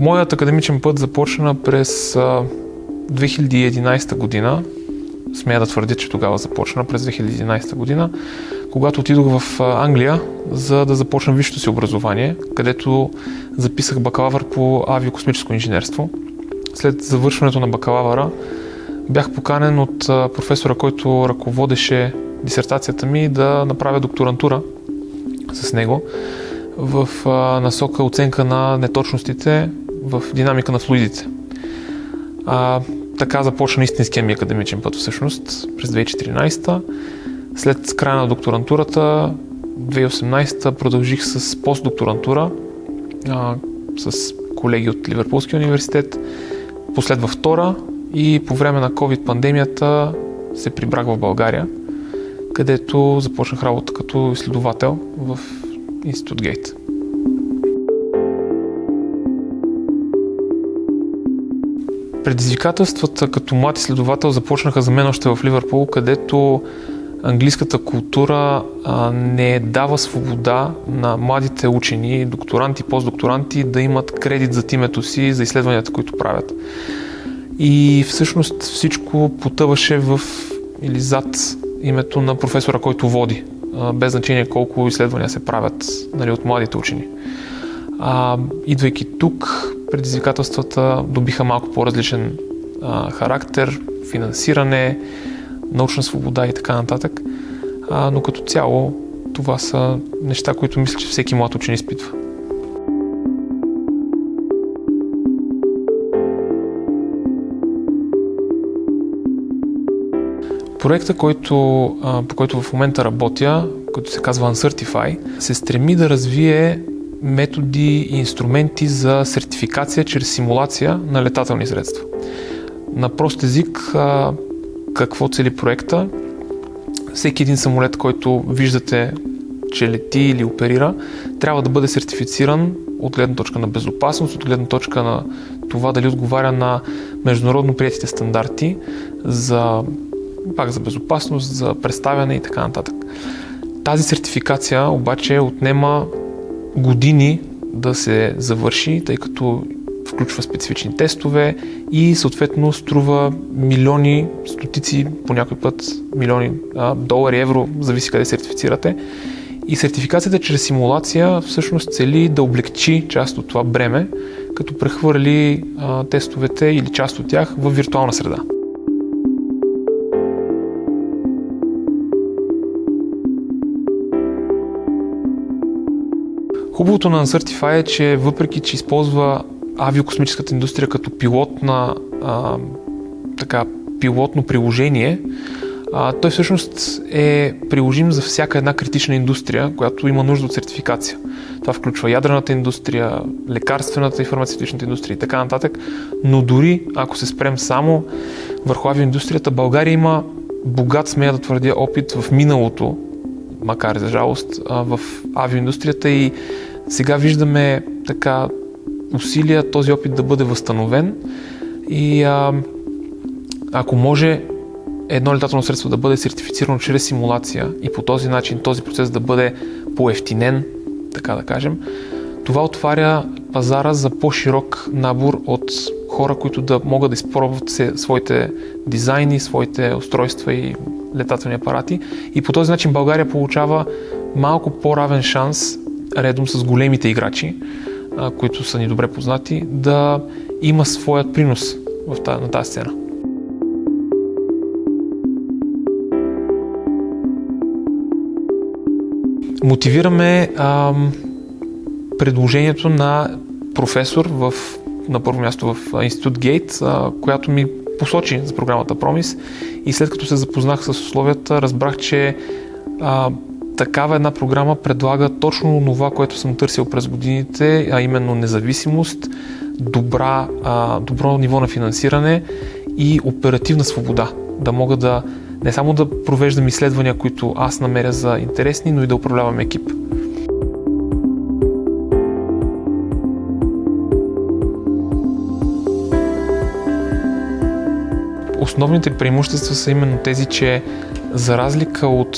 Моят академичен път започна през 2011 година. Смея да твърдя, че тогава започна през 2011 година, когато отидох в Англия, за да започна висшето си образование, където записах бакалавър по авиокосмическо инженерство. След завършването на бакалавъра бях поканен от професора, който ръководеше дисертацията ми, да направя докторантура с него в насока оценка на неточностите в динамика на флуидите. Така започна истинския ми академичен път всъщност през 2014. След края на докторантурата, 2018 продължих с постдокторантура с колеги от Ливърпулския университет. Последва втора и по време на COVID-пандемията се прибрах в България, където започнах работа като изследовател в Институт Гейт. Предизвикателствата като млад изследовател започнаха за мен още в Ливърпул, където английската култура не дава свобода на младите учени, докторанти, постдокторанти да имат кредит за името си, за изследванията, които правят. И всъщност всичко потъваше или зад името на професора, който води, без значение колко изследвания се правят от младите учени. Идвайки тук, предизвикателствата добиха малко по-различен характер, финансиране, научна свобода и така нататък. Но като цяло това са неща, които мисля, че всеки млад учен изпитва. Проектът, по който в момента работя, който се казва Uncertify, се стреми да развие методи и инструменти за сертификация чрез симулация на летателни средства. На прост език, какво цели проекта? Всеки един самолет, който виждате, че лети или оперира, трябва да бъде сертифициран от гледна точка на безопасност, от гледна точка на това дали отговаря на международно приетите стандарти за безопасност, за представяне и така нататък. Тази сертификация обаче отнема години да се завърши, тъй като включва специфични тестове и съответно струва милиони, стотици, по някой път милиони долари, евро, зависи къде сертифицирате. И сертификацията чрез симулация всъщност цели да облегчи част от това бреме, като прехвърли тестовете или част от тях в виртуална среда. Хубавото на Uncertify е, че въпреки че използва авиокосмическата индустрия като пилотно приложение, той всъщност е приложим за всяка една критична индустрия, която има нужда от сертификация. Това включва ядрената индустрия, лекарствената и фармацевтичната индустрия и така нататък, но дори ако се спрем само върху авиоиндустрията, България има богат, смея да твърдя, опит в миналото, макар и за жалост, в авиоиндустрията и сега виждаме усилия този опит да бъде възстановен и ако може едно летателно средство да бъде сертифицирано чрез симулация и по този начин този процес да бъде поевтинен, така да кажем, това отваря пазара за по-широк набор от хора, които да могат да изпробват своите дизайни, своите устройства и летателни апарати. И по този начин България получава малко по-равен шанс, редом с големите играчи, които са ни добре познати, да има своят принос на тази сцена. Мотивираме предложението на професор на първо място в Институт Гейт, която ми посочи за програмата Промис и след като се запознах с условията, разбрах, че такава една програма предлага точно това, което съм търсил през годините, а именно независимост, добро ниво на финансиране и оперативна свобода. Да мога не само да провеждам изследвания, които аз намеря за интересни, но и да управлявам екип. Основните преимущества са именно тези, че за разлика от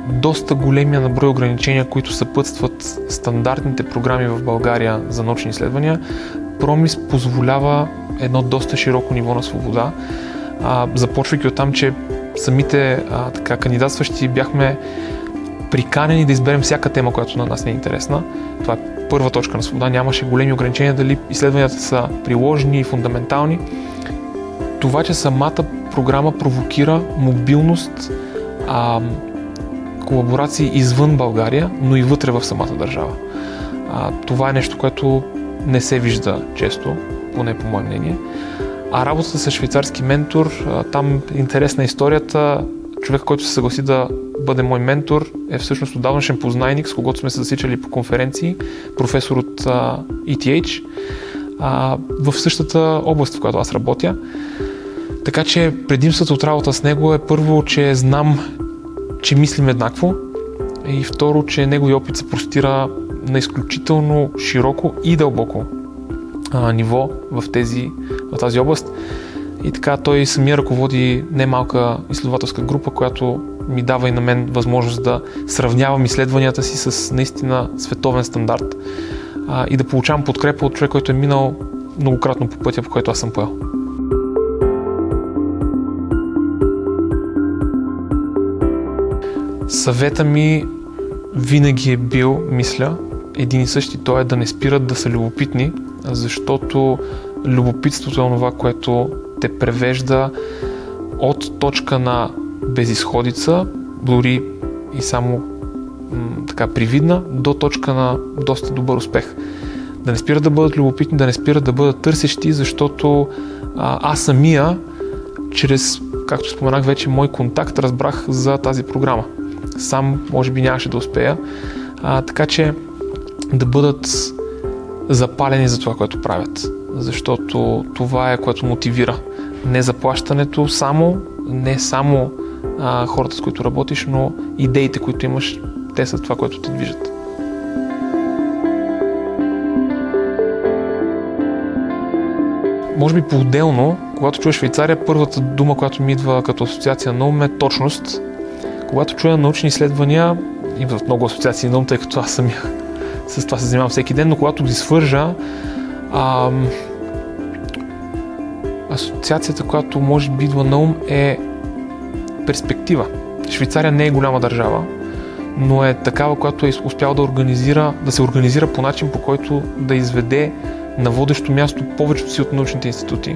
доста големия наброй ограничения, които съпътстват стандартните програми в България за научни изследвания, Промис позволява едно доста широко ниво на свобода, започвайки от там, че самите кандидатстващи бяхме приканени да изберем всяка тема, която на нас не е интересна. Това е първа точка на свобода. Нямаше големи ограничения дали изследванията са приложни и фундаментални. Това, че самата програма провокира мобилност, колаборации извън България, но и вътре в самата държава. Това е нещо, което не се вижда често, поне по мое мнение. А работата с швейцарски ментор, там интересна историята. Човек, който се съгласи да бъде мой ментор, е всъщност отдавнашен познайник, с когото сме се засичали по конференции, професор от ETH, в същата област, в която аз работя. Така че предимството от работа с него е първо, че знам, че мислим еднакво, и второ, че неговият опит се простира на изключително широко и дълбоко ниво в тази област. И така той самия ръководи немалка изследователска група, която ми дава и на мен възможност да сравнявам изследванията си с наистина световен стандарт и да получавам подкрепа от човек, който е минал многократно по пътя, по който аз съм поел. Съвета ми винаги е бил, мисля, един и същи. Той е да не спират да са любопитни, защото любопитството е онова, което те превежда от точка на безизходица, дори и само така привидна, до точка на доста добър успех. Да не спират да бъдат любопитни, да не спират да бъдат търсещи, защото аз самия, чрез, както споменах вече, мой контакт, разбрах за тази програма. Сам, може би, нямаше да успея. Така че да бъдат запалени за това, което правят. Защото това е, което мотивира. Не заплащането само, не само хората, с които работиш, но идеите, които имаш, те са това, което те движат. Може би по-отделно, когато чуя Швейцария, първата дума, която ми идва като асоциация на ум, е точност. Когато чуя научни изследвания, идват много асоциации на ум, тъй като аз самия с това се занимавам всеки ден, но когато ги свържа, асоциацията, която може би идва на ум, е перспектива. Швейцария не е голяма държава, но е такава, която е успяла да се организира по начин, по който да изведе на водещо място повечето си от научните институти,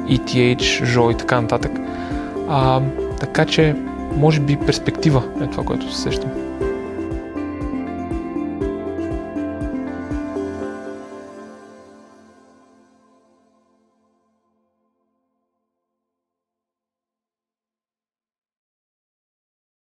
ETH, JO и така нататък. Така че, може би перспектива е това, което се сещам.